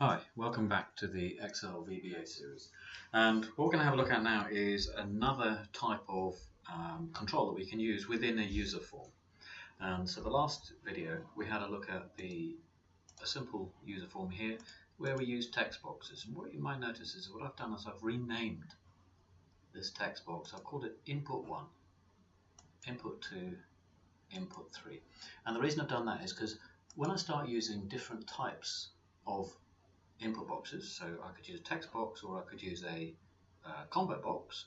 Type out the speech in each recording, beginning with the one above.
Hi, welcome back to the Excel VBA series. And what we're going to have a look at now is another type of control that we can use within a user form. And so the last video we had a look at a simple user form here where we use text boxes. And what you might notice is what I've done is I've renamed this text box. I've called it Input 1, Input 2, Input 3. And the reason I've done that is because when I start using different types of input boxes, so I could use a text box or I could use a combo box.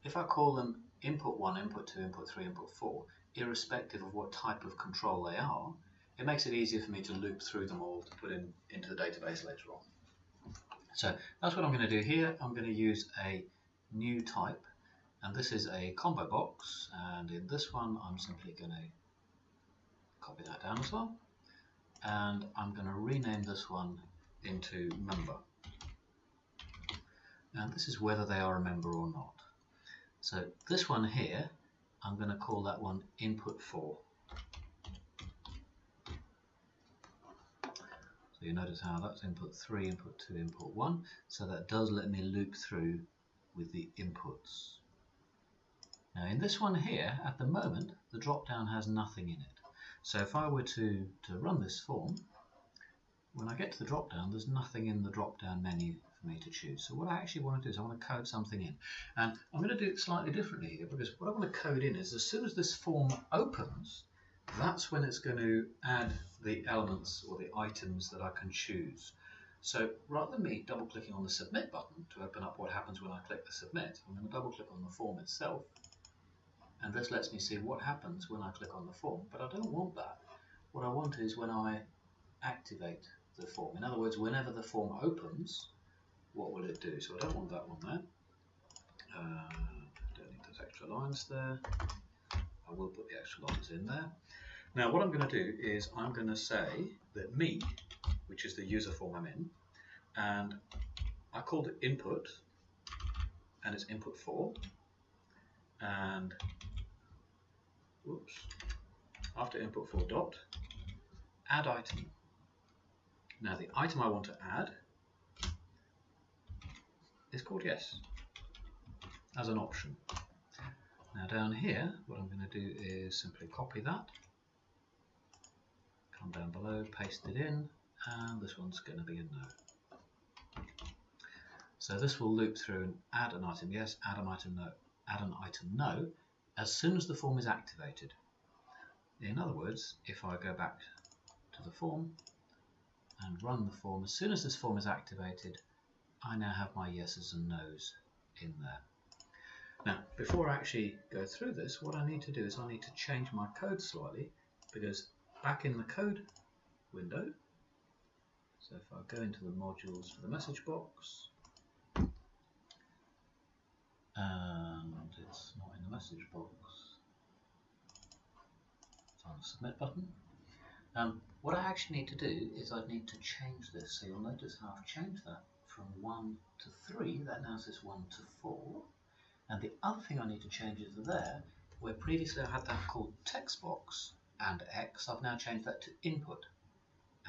If I call them input 1, input 2, input 3, input 4, irrespective of what type of control they are, it makes it easier for me to loop through them all to put into the database later on. So that's what I'm going to do here. I'm going to use a new type, and this is a combo box, and in this one I'm simply going to copy that down as well, and I'm going to rename this one into member, and this is whether they are a member or not. So this one here, I'm going to call that one input 4. So you notice how that's input 3, input 2, input 1, so that does let me loop through with the inputs. Now in this one here, at the moment, the drop down has nothing in it. So if I were to run this form, when I get to the drop down, there's nothing in the drop down menu for me to choose. So what I actually want to do is I want to code something in. And I'm going to do it slightly differently here, because what I want to code in is as soon as this form opens, that's when it's going to add the elements or the items that I can choose. So rather than me double clicking on the submit button to open up what happens when I click the submit, I'm going to double click on the form itself. And this lets me see what happens when I click on the form. But I don't want that. What I want is when I activate the form. In other words, whenever the form opens, what will it do? So I don't want that one there. Don't need those extra lines there. I will put the extra lines in there. Now what I'm going to do is I'm going to say that me, which is the user form I'm in, and I called it input, and it's input 4, and after input 4 dot add item. Now the item I want to add is called yes, as an option. Now down here, what I'm going to do is simply copy that, come down below, paste it in, and this one's going to be a no. So this will loop through and add an item yes, add an item no, add an item no, as soon as the form is activated. In other words, if I go back to the form and run the form, as soon as this form is activated, I now have my yeses and nos in there. Now, before I actually go through this, what I need to do is I need to change my code slightly, because back in the code window, so if I go into the modules for the message box, and it's not in the message box, it's on the submit button. What I actually need to do is I need to change this. So you'll notice how I've changed that from 1 to 3. That now says 1 to 4. And the other thing I need to change is there, where previously I had that called text box and X, I've now changed that to input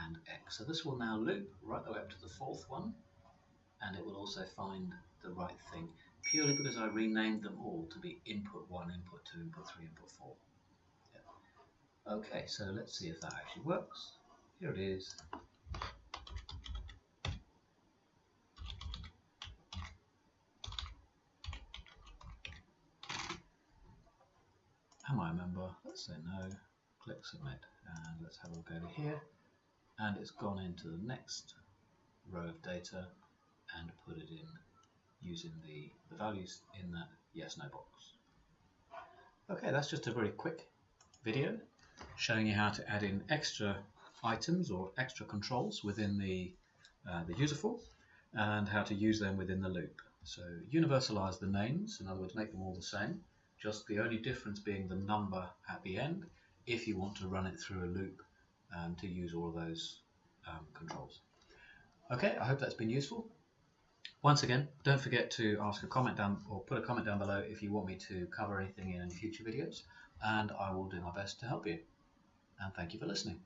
and X. So this will now loop right the way up to the 4th one, and it will also find the right thing, purely because I renamed them all to be input 1, input 2, input 3, input 4. Okay, so let's see if that actually works. Here it is. Am I a member? Let's say no. Click submit, and let's have a look over here. And it's gone into the next row of data and put it in using the values in that yes no box. Okay, that's just a very quick video showing you how to add in extra items or extra controls within the user form, and how to use them within the loop. So universalize the names, in other words, make them all the same, just the only difference being the number at the end if you want to run it through a loop to use all of those controls. Okay, I hope that's been useful. Once again, don't forget to ask a comment down, or put a comment down below if you want me to cover anything in any future videos, and I will do my best to help you. And thank you for listening.